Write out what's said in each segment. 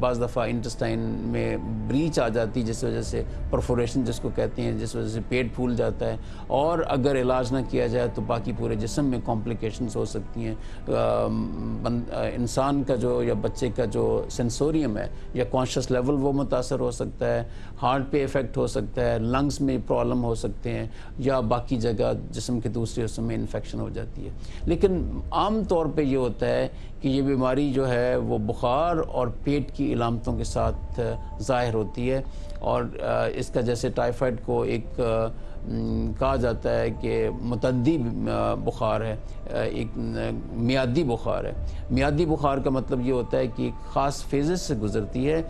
بعض دفعہ انٹسٹائن میں بریچ آ جاتی ہے، جس وجہ سے پرفوریشن جس کو کہتے ہیں، جس وجہ سے پیٹ پھول جاتا ہے، اور اگر علاج نہ کیا جائے تو باقی پورے جسم میں کمپلیکیشنز ہو سکتی ہیں۔ انسان کا جو یا بچے کا جو سینسوریم ہے یا کانشیس لیول وہ متاثر ہو سکتا ہے، ہارٹ پہ افیکٹ ہو سکتا ہے، لنگز میں پرابلم ہو سکتے ہیں، یا باقی جگہ جسم کے دوسرے حصوں میں انفیکشن ہو جاتی ہے۔ لیکن عام طور پہ یہ ہوتا ہے کہ یہ بیماری جو ہے وہ بخار اور پیٹ کی علامتوں کے ساتھ ظاہر ہوتی ہے، اور اس کا جیسے ٹائیفائڈ کو ایک کہا جاتا ہے کہ متعدی بخار ہے، ایک میعادی بخار ہے۔ میعادی بخار کا مطلب یہ ہوتا ہے کہ ایک خاص فیزز سے گزرتی ہے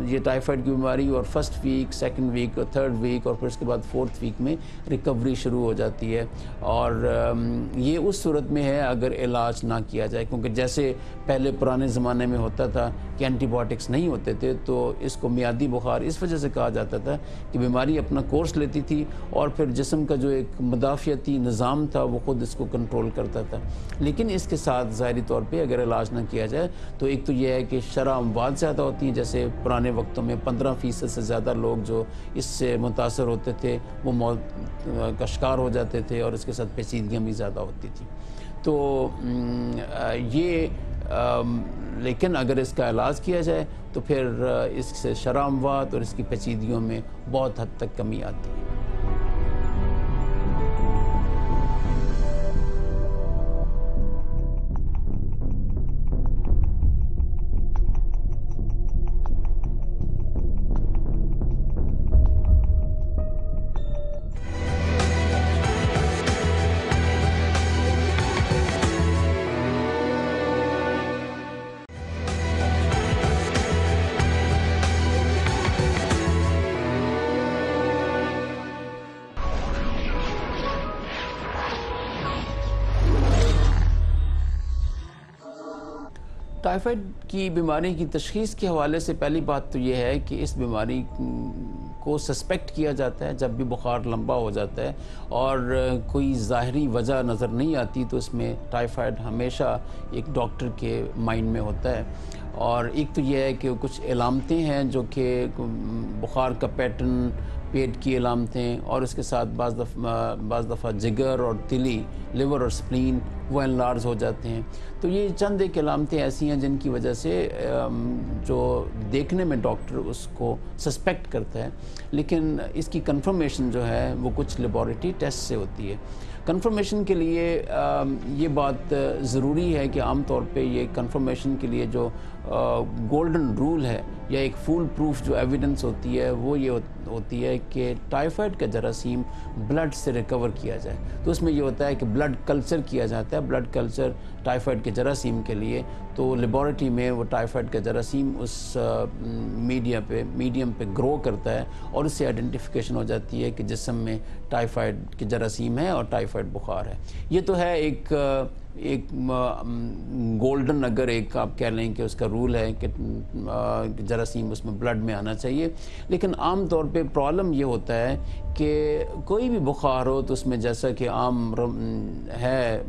یہ ٹائیفائڈ کی بیماری، اور فرسٹ ویک، سیکنڈ ویک اور تھرڈ ویک اور پھر اس کے بعد فورتھ ویک میں ریکوری شروع ہو جاتی ہے، اور یہ اس صورت میں ہے اگر علاج نہ کیا جائے، کیونکہ جیسے پہلے پرانے زمانے میں ہوتا تھا کہ اینٹی بائیوٹکس نہیں ہوتے تھے، تو اس کو میعادی بخار اس وجہ سے کہا جاتا تھا کہ بیماری اپنا کورس لیتی تھی اور پھر جسم کا جو ایک مدافعتی نظام تھا وہ خود اس کو کنٹرول کرتا تھا۔ لیکن اس کے ساتھ ظاہری طور پہ اگر علاج نہ کیا جائے تو ایک تو یہ ہے کہ شرح اموات زیادہ ہوتی ہیں، جیسے پرانے وقتوں میں 15% سے زیادہ لوگ جو اس سے متاثر ہوتے تھے وہ موت کا شکار ہو جاتے تھے، اور اس کے ساتھ پیچیدگیاں بھی زیادہ ہوتی تھیں۔ تو یہ لیکن اگر اس کا علاج کیا جائے تو پھر اس سے شرح اموات اور اس کی پیچیدگیوں میں بہت حد تک کمی آتی ہے۔ ٹائیفائڈ کی بیماری کی تشخیص کے حوالے سے پہلی بات تو یہ ہے کہ اس بیماری کو سسپیکٹ کیا جاتا ہے جب بھی بخار لمبا ہو جاتا ہے اور کوئی ظاہری وجہ نظر نہیں آتی، تو اس میں ٹائیفائڈ ہمیشہ ایک ڈاکٹر کے مائنڈ میں ہوتا ہے۔ اور ایک تو یہ ہے کہ کچھ علامتیں ہیں جو کہ بخار کا پیٹرن، پیٹ کی علامتیں، اور اس کے ساتھ بعض دفعہ جگر اور تلی، لیور اور سپلین وہ انلارج ہو جاتے ہیں۔ تو یہ چند ایک علامتیں ایسی ہیں جن کی وجہ سے جو دیکھنے میں ڈاکٹر اس کو سسپیکٹ کرتا ہے، لیکن اس کی کنفرمیشن جو ہے وہ کچھ لیبارٹری ٹیسٹ سے ہوتی ہے۔ کنفرمیشن کے لیے یہ بات ضروری ہے کہ عام طور پہ یہ کنفرمیشن کے لیے جو گولڈن رول ہے یا ایک فول پروف جو ایویڈنس ہوتی ہے وہ یہ ہوتی ہے کہ ٹائیفائڈ کا جراثیم بلڈ سے ریکور کیا جائے۔ تو اس میں یہ ہوتا ہے کہ بلڈ کلچر کیا جاتا ہے، بلڈ کلچر ٹائیفائڈ کے جراثیم کے لیے، تو لیبارٹری میں وہ ٹائیفائڈ کا جراثیم اس میڈیم پہ گرو کرتا ہے، اور اس سے آئیڈینٹیفیکیشن ہو جاتی ہے کہ جسم میں ٹائیفائڈ کے جراثیم ہے اور ٹائیفائڈ بخار ہے۔ یہ تو ہے ایک گولڈن، اگر ایک آپ کہہ لیں کہ اس کا رول ہے کہ جراثیم اس میں بلڈ میں آنا چاہیے۔ لیکن عام طور پہ پرابلم یہ ہوتا ہے کہ کوئی بھی بخار ہو تو اس میں جیسا کہ عام ہے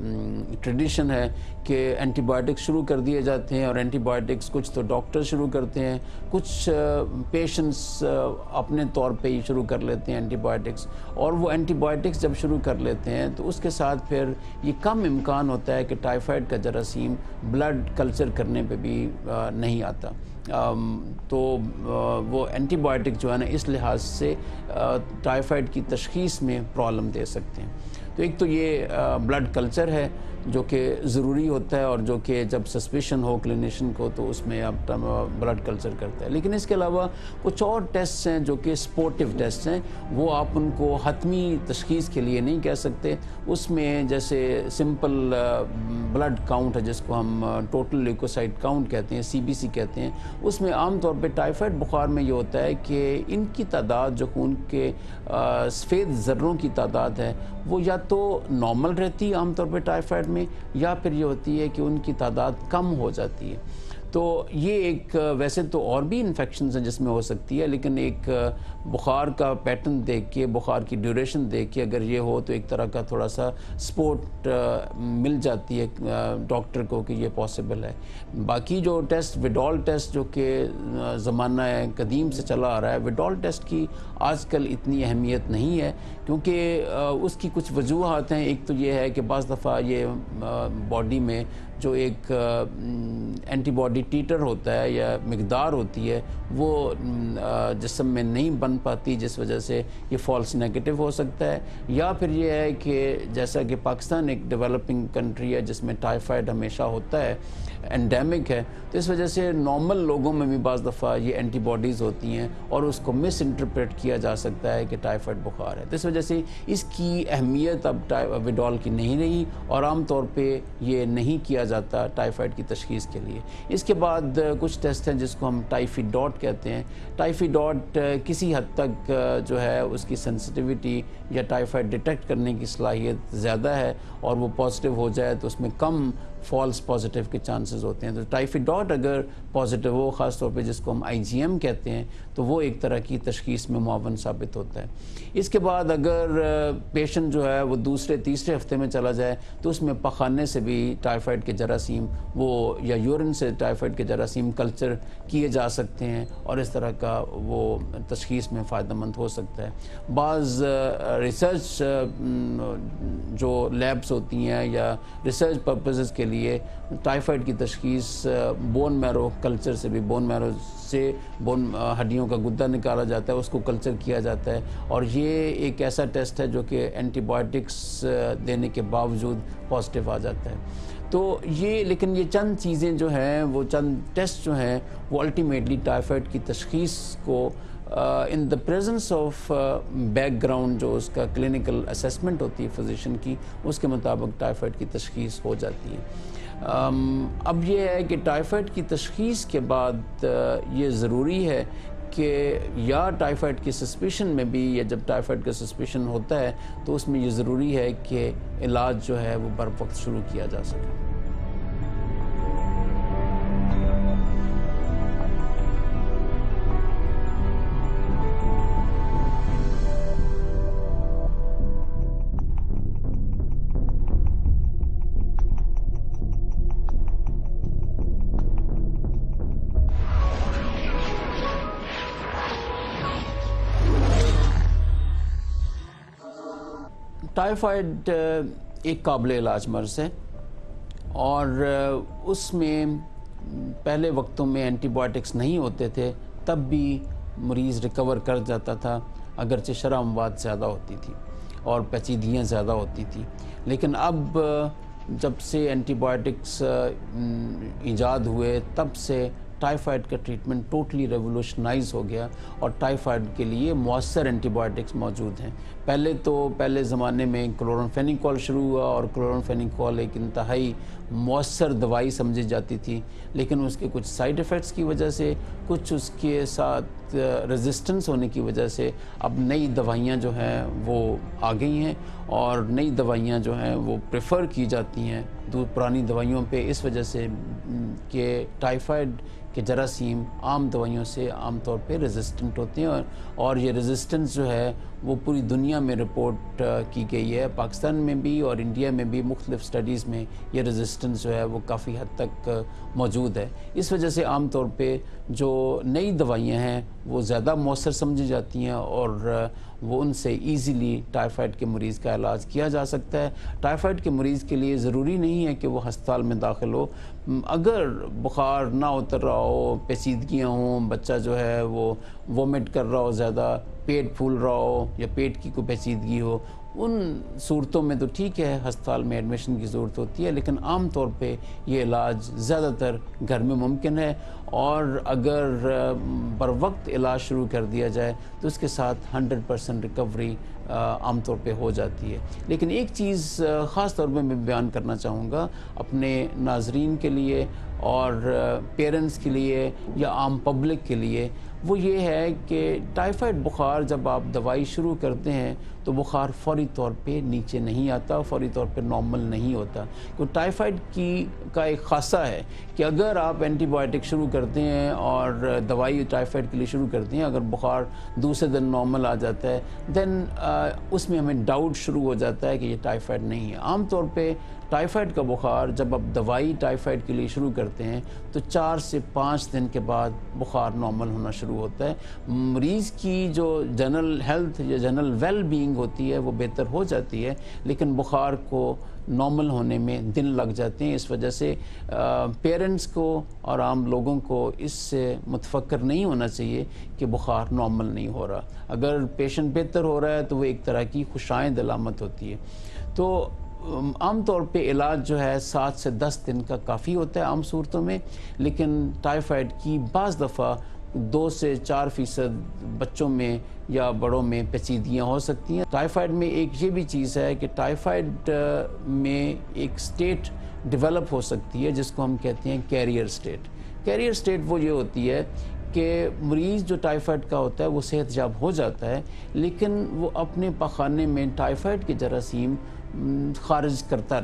ٹریڈیشن ہے کہ اینٹی بائیوٹکس شروع کر دیے جاتے ہیں، اور اینٹی بائیوٹکس کچھ تو ڈاکٹر شروع کرتے ہیں، کچھ پیشنٹس اپنے طور پہ ہی شروع کر لیتے ہیں اینٹی بائیوٹکس، اور وہ اینٹی بائیوٹکس جب شروع کر لیتے ہیں تو اس کے ساتھ پھر یہ کم امکان ہوتا ہے کہ ٹائیفائڈ کا جراثیم بلڈ کلچر کرنے پہ بھی نہیں آتا۔ تو وہ اینٹی بائیوٹک جو ہے نا اس لحاظ سے ٹائیفائڈ کی تشخیص میں پرابلم دے سکتے ہیں۔ تو ایک تو یہ بلڈ کلچر ہے جو کہ ضروری ہوتا ہے، اور جو کہ جب سسپیشن ہو کلینیشن کو تو اس میں آپ بلڈ کلچر کرتا ہے۔ لیکن اس کے علاوہ کچھ اور ٹیسٹ ہیں جو کہ سپورٹیو ٹیسٹ ہیں، وہ آپ ان کو حتمی تشخیص کے لیے نہیں کہہ سکتے۔ اس میں جیسے سمپل بلڈ کاؤنٹ ہے جس کو ہم ٹوٹل لیوکوسائٹ کاؤنٹ کہتے ہیں، CBC کہتے ہیں، اس میں عام طور پہ ٹائیفائڈ بخار میں یہ ہوتا ہے کہ ان کی تعداد جو خون کے سفید ذروں کی تعداد ہے وہ یا تو نارمل رہتی ہے عام طور پہ ٹائیفائڈ میں، یا پھر یہ ہوتی ہے کہ ان کی تعداد کم ہو جاتی ہے۔ تو یہ ایک ویسے تو اور بھی انفیکشنز ہیں جس میں ہو سکتی ہے، لیکن ایک بخار کا پیٹرن دیکھ کے، بخار کی ڈیوریشن دیکھ کے اگر یہ ہو تو ایک طرح کا تھوڑا سا سپورٹ مل جاتی ہے ڈاکٹر کو کہ یہ پاسبل ہے۔ باقی جو ٹیسٹ وڈال ٹیسٹ جو کہ زمانہ قدیم سے چلا آ رہا ہے، وڈال ٹیسٹ کی آج کل اتنی اہمیت نہیں ہے، کیونکہ اس کی کچھ وجوہات ہیں۔ ایک تو یہ ہے کہ بعض دفعہ یہ باڈی میں جو ایک اینٹی باڈی ٹیٹر ہوتا ہے یا مقدار ہوتی ہے وہ جسم میں نہیں بن پاتی، جس وجہ سے یہ فالس نیگیٹو ہو سکتا ہے۔ یا پھر یہ ہے کہ جیسا کہ پاکستان ایک ڈیولپنگ کنٹری ہے جس میں ٹائیفائڈ ہمیشہ ہوتا ہے، اینڈیمک ہے، تو اس وجہ سے نارمل لوگوں میں بھی بعض دفعہ یہ اینٹی باڈیز ہوتی ہیں اور اس کو مس انٹرپریٹ کیا جا سکتا ہے کہ ٹائیفائڈ بخار ہے۔ تو اس وجہ سے اس کی اہمیت اب وڈال کی نہیں رہی اور عام طور پہ یہ نہیں کیا جاتا ٹائیفائڈ کی تشخیص کے لیے۔ اس کے بعد کچھ ٹیسٹ ہیں جس کو ہم ٹائفی ڈاٹ کہتے ہیں۔ ٹائفی ڈاٹ کسی حد تک جو ہے اس کی سینسٹیویٹی یا ٹائیفائڈ ڈیٹیکٹ کرنے کی صلاحیت زیادہ ہے، اور وہ پازیٹیو ہو جائے تو اس میں کم فالس پازیٹیو کے چانسز ہوتے ہیں۔ تو ٹائفی ڈاٹ اگر پازیٹیو ہو، خاص طور پہ جس کو ہم IgM کہتے ہیں، تو وہ ایک طرح کی تشخیص میں معاون ثابت ہوتا ہے۔ اس کے بعد اگر پیشنٹ جو ہے وہ دوسرے تیسرے ہفتے میں چلا جائے تو اس میں پخانے سے بھی ٹائیفائڈ کے جراثیم وہ یا یورین سے ٹائیفائڈ کے جراثیم کلچر کیے جا سکتے ہیں، اور اس طرح کا وہ تشخیص میں فائدہ مند ہو سکتا ہے۔ بعض ریسرچ جو لیبس ہوتی ہیں یا ریسرچ پرپزز کے لیے ٹائیفائڈ کی تشخیص بون میرو کلچر سے بھی، بون میرو سے ہڈیوں کا گدا نکالا جاتا ہے، اس کو کلچر کیا جاتا ہے، اور یہ ایک ایسا ٹیسٹ ہے جو کہ اینٹی بائیوٹکس دینے کے باوجود پازیٹیو آ جاتا ہے۔ تو یہ لیکن یہ چند چیزیں جو ہیں، وہ چند ٹیسٹ جو ہیں، وہ الٹیمیٹلی ٹائیفائڈ کی تشخیص کو in the presence of background جو اس کا کلینکل اسیسمنٹ ہوتی ہے فزیشین کی، اس کے مطابق ٹائیفائڈ کی تشخیص ہو جاتی ہے۔ اب یہ ہے کہ ٹائیفائڈ کی تشخیص کے بعد یہ ضروری ہے کہ یا ٹائیفائڈ کی سسپیشن میں بھی، یا جب ٹائیفائڈ کا سسپیشن ہوتا ہے تو اس میں یہ ضروری ہے کہ علاج جو ہے وہ بر وقت شروع کیا جا سکے۔ ٹائیفائڈ ایک قابل علاج مرض ہے، اور اس میں پہلے وقتوں میں اینٹی بائیوٹکس نہیں ہوتے تھے، تب بھی مریض ریکور کر جاتا تھا، اگرچہ شرح اموات زیادہ ہوتی تھی اور پیچیدگیاں زیادہ ہوتی تھی۔ لیکن اب جب سے اینٹی بائیوٹکس ایجاد ہوئے، تب سے ٹائیفائڈ کا ٹریٹمنٹ ٹوٹلی ریولوشنائز ہو گیا، اور ٹائیفائڈ کے لیے مؤثر اینٹی بائیوٹکس موجود ہیں۔ پہلے زمانے میں کلورامفینیکول شروع ہوا، اور کلورامفینیکول ایک انتہائی مؤثر دوائی سمجھی جاتی تھی، لیکن اس کے کچھ سائیڈ ایفیکٹس کی وجہ سے، کچھ اس کے ساتھ ریزسٹنس ہونے کی وجہ سے اب نئی دوائیاں جو ہیں وہ آ گئی ہیں، اور نئی دوائیاں جو ہیں وہ پریفر کی جاتی ہیں پرانی دوائیوں پہ، اس وجہ سے کہ ٹائیفائڈ کے جراثیم عام دوائیوں سے عام طور پہ ریزسٹنٹ ہوتے ہیں، اور یہ ریزسٹنس جو ہے وہ پوری دنیا میں رپورٹ کی گئی ہے، پاکستان میں بھی اور انڈیا میں بھی مختلف سٹڈیز میں یہ ریزسٹنس جو ہے وہ کافی حد تک موجود ہے۔ اس وجہ سے عام طور پہ جو نئی دوائیاں ہیں وہ زیادہ مؤثر سمجھی جاتی ہیں، اور وہ ان سے ایزیلی ٹائیفائڈ کے مریض کا علاج کیا جا سکتا ہے۔ ٹائیفائڈ کے مریض کے لیے ضروری نہیں ہے کہ وہ ہسپتال میں داخل ہو، اگر بخار نہ اتر رہا ہو، پیچیدگیاں ہوں، بچہ جو ہے وہ وومٹ کر رہا ہو، زیادہ پیٹ پھول رہا ہو، یا پیٹ کی کوئی پیچیدگی ہو، ان صورتوں میں تو ٹھیک ہے ہسپتال میں ایڈمیشن کی ضرورت ہوتی ہے، لیکن عام طور پہ یہ علاج زیادہ تر گھر میں ممکن ہے، اور اگر بر وقت علاج شروع کر دیا جائے تو اس کے ساتھ 100% ریکوری عام طور پہ ہو جاتی ہے۔ لیکن ایک چیز خاص طور پہ میں بیان کرنا چاہوں گا اپنے ناظرین کے لیے اور پیرنٹس کے لیے یا عام پبلک کے لیے، وہ یہ ہے کہ ٹائیفائڈ بخار جب آپ دوائی شروع کرتے ہیں تو بخار فوری طور پہ نیچے نہیں آتا، فوری طور پہ نارمل نہیں ہوتا. کیونکہ ٹائیفائڈ کا ایک خاصہ ہے کہ اگر آپ اینٹی بائیوٹک شروع کرتے ہیں اور دوائی ٹائیفائڈ کے لیے شروع کرتے ہیں، اگر بخار دوسرے دن نارمل آ جاتا ہے دین اس میں ہمیں ڈاؤٹ شروع ہو جاتا ہے کہ یہ ٹائیفائڈ نہیں ہے. عام طور پہ ٹائیفائڈ کا بخار جب آپ دوائی ٹائیفائڈ کے لیے شروع کرتے ہیں تو 4 سے 5 دن کے بعد بخار نارمل ہونا شروع ہوتا ہے. مریض کی جو جنرل ہیلتھ یا جنرل ویل بینگ ہوتی ہے وہ بہتر ہو جاتی ہے، لیکن بخار کو نارمل ہونے میں دن لگ جاتے ہیں. اس وجہ سے پیرنٹس کو اور عام لوگوں کو اس سے متفکر نہیں ہونا چاہیے کہ بخار نارمل نہیں ہو رہا. اگر پیشنٹ بہتر ہو رہا ہے تو وہ ایک طرح کی خوشائند علامت ہوتی ہے. تو عام طور پہ علاج جو ہے 7 سے 10 دن کا کافی ہوتا ہے عام صورتوں میں، لیکن ٹائیفائڈ کی بعض دفعہ 2 سے 4% بچوں میں یا بڑوں میں پیچیدگیاں ہو سکتی ہیں. ٹائیفائڈ میں ایک یہ بھی چیز ہے کہ ٹائیفائڈ میں ایک سٹیٹ ڈیولپ ہو سکتی ہے جس کو ہم کہتے ہیں کیریئر سٹیٹ. کیریئر سٹیٹ وہ یہ ہوتی ہے کہ مریض جو ٹائیفائڈ کا ہوتا ہے وہ صحت یاب ہو جاتا ہے، لیکن وہ اپنے پاخانے میں ٹائیفائڈ کے جراثیم خارج کرتا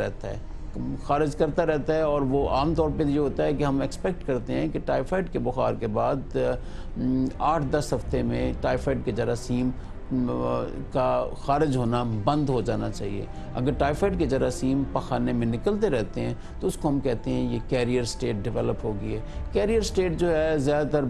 رہتا ہے اور وہ عام طور پہ یہ ہوتا ہے کہ ہم ایکسپیکٹ کرتے ہیں کہ ٹائیفائڈ کے بخار کے بعد 8-10 ہفتے میں ٹائیفائڈ کے جراثیم کا خارج ہونا بند ہو جانا چاہیے. اگر ٹائیفائڈ کے جراثیم پخانے میں نکلتے رہتے ہیں تو اس کو ہم کہتے ہیں یہ کیریئر سٹیٹ ڈیولپ ہو گئی ہے. کیریئر سٹیٹ جو ہے زیادہ تر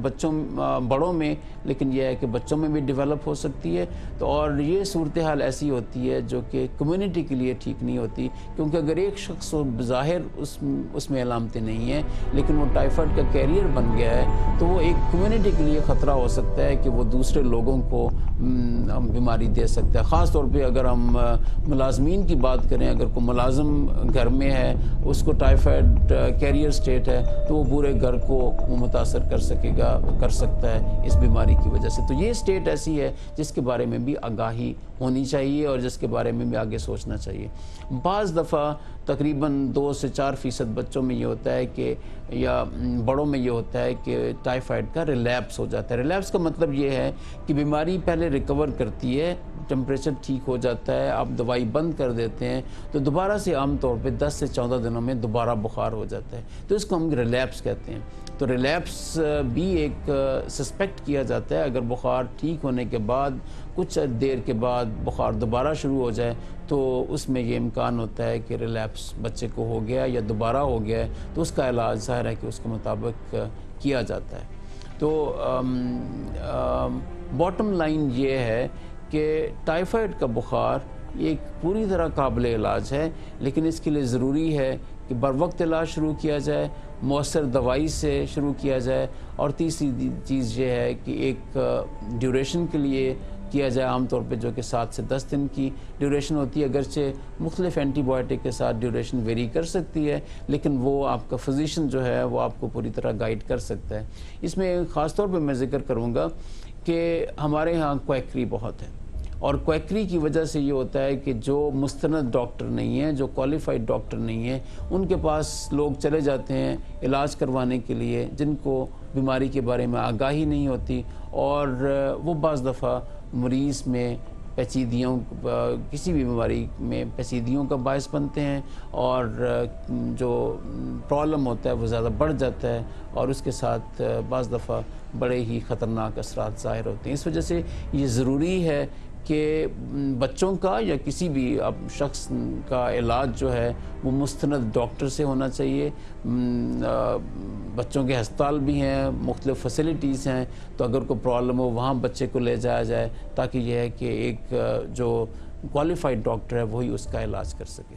بڑوں میں، لیکن یہ ہے کہ بچوں میں بھی ڈیولپ ہو سکتی ہے. تو اور یہ صورتحال ایسی ہوتی ہے جو کہ کمیونٹی کے لیے ٹھیک نہیں ہوتی، کیونکہ اگر ایک شخص بظاہر اس میں علامتیں نہیں ہیں لیکن وہ ٹائیفائڈ کا کیریئر بن گیا ہے تو وہ ایک کمیونٹی کے لیے خطرہ ہو سکتا ہے کہ وہ دوسرے لوگوں کو بیماری دے سکتا ہے. خاص طور پہ اگر ہم ملازمین کی بات کریں، اگر کوئی ملازم گھر میں ہے اس کو ٹائیفائڈ کیریئر سٹیٹ ہے تو وہ پورے گھر کو متاثر کر سکتا ہے اس بیماری کی وجہ سے. تو یہ سٹیٹ ایسی ہے جس کے بارے میں بھی آگاہی ہونی چاہیے اور جس کے بارے میں بھی آگے سوچنا چاہیے. بعض دفعہ تقریباً 2 سے 4% بچوں میں یہ ہوتا ہے کہ یا بڑوں میں یہ ہوتا ہے کہ ٹائیفائڈ کا ریلیپس ہو جاتا ہے. ریلیپس کا مطلب یہ ہے کہ بیماری پہلے ریکور کرتی ہے، ٹمپریچر ٹھیک ہو جاتا ہے، آپ دوائی بند کر دیتے ہیں تو دوبارہ سے عام طور پہ 10 سے 14 دنوں میں دوبارہ بخار ہو جاتا ہے. تو اس کو ہم ریلیپس کہتے ہیں. تو ریلیپس بھی ایک سسپیکٹ کیا جاتا ہے. اگر بخار ٹھیک ہونے کے بعد کچھ دیر کے بعد بخار دوبارہ شروع ہو جائے تو اس میں یہ امکان ہوتا ہے کہ ریلیپس بچے کو ہو گیا یا دوبارہ ہو گیا ہے، تو اس کا علاج ظاہر ہے کہ اس کے مطابق کیا جاتا ہے. تو باٹم لائن یہ ہے کہ ٹائیفائڈ کا بخار ایک پوری طرح قابل علاج ہے، لیکن اس کے لیے ضروری ہے کہ بر وقت علاج شروع کیا جائے، مؤثر دوائی سے شروع کیا جائے، اور تیسری چیز یہ ہے کہ ایک ڈیوریشن کے لیے کیا جائے، عام طور پہ جو کہ 7 سے 10 دن کی ڈیوریشن ہوتی ہے. اگرچہ مختلف اینٹی بائیوٹک کے ساتھ ڈیوریشن ویری کر سکتی ہے، لیکن وہ آپ کا فزیشین جو ہے وہ آپ کو پوری طرح گائیڈ کر سکتا ہے. اس میں خاص طور پہ میں ذکر کروں گا کہ ہمارے ہاں کویکری بہت ہے، اور کویکری کی وجہ سے یہ ہوتا ہے کہ جو مستند ڈاکٹر نہیں ہیں، جو کوالیفائڈ ڈاکٹر نہیں ہیں، ان کے پاس لوگ چلے جاتے ہیں علاج کروانے کے لیے جن کو بیماری کے بارے میں آگاہی نہیں ہوتی، اور وہ بعض دفعہ مریض میں پیچیدگیوں، کسی بھی بیماری میں پیچیدگیوں کا باعث بنتے ہیں، اور جو پرابلم ہوتا ہے وہ زیادہ بڑھ جاتا ہے، اور اس کے ساتھ بعض دفعہ بڑے ہی خطرناک اثرات ظاہر ہوتے ہیں. اس وجہ سے یہ ضروری ہے کہ بچوں کا یا کسی بھی شخص کا علاج جو ہے وہ مستند ڈاکٹر سے ہونا چاہیے. بچوں کے ہسپتال بھی ہیں، مختلف فیسلٹیز ہیں، تو اگر کوئی پرابلم ہو وہاں بچے کو لے جایا جائے، تاکہ یہ ہے کہ ایک جو کوالیفائڈ ڈاکٹر ہے وہی اس کا علاج کر سکے.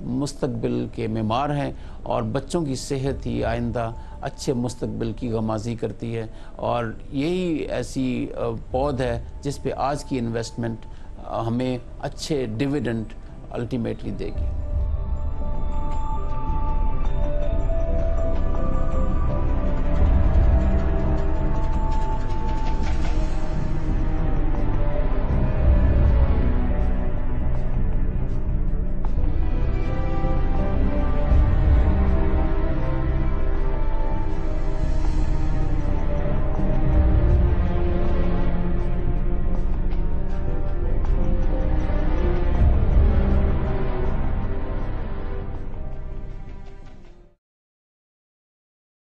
مستقبل کے معمار ہیں اور بچوں کی صحت ہی آئندہ اچھے مستقبل کی غمازی کرتی ہے، اور یہی ایسی پود ہے جس پہ آج کی انویسٹمنٹ ہمیں اچھے ڈویڈنڈ الٹیمیٹلی دے گی۔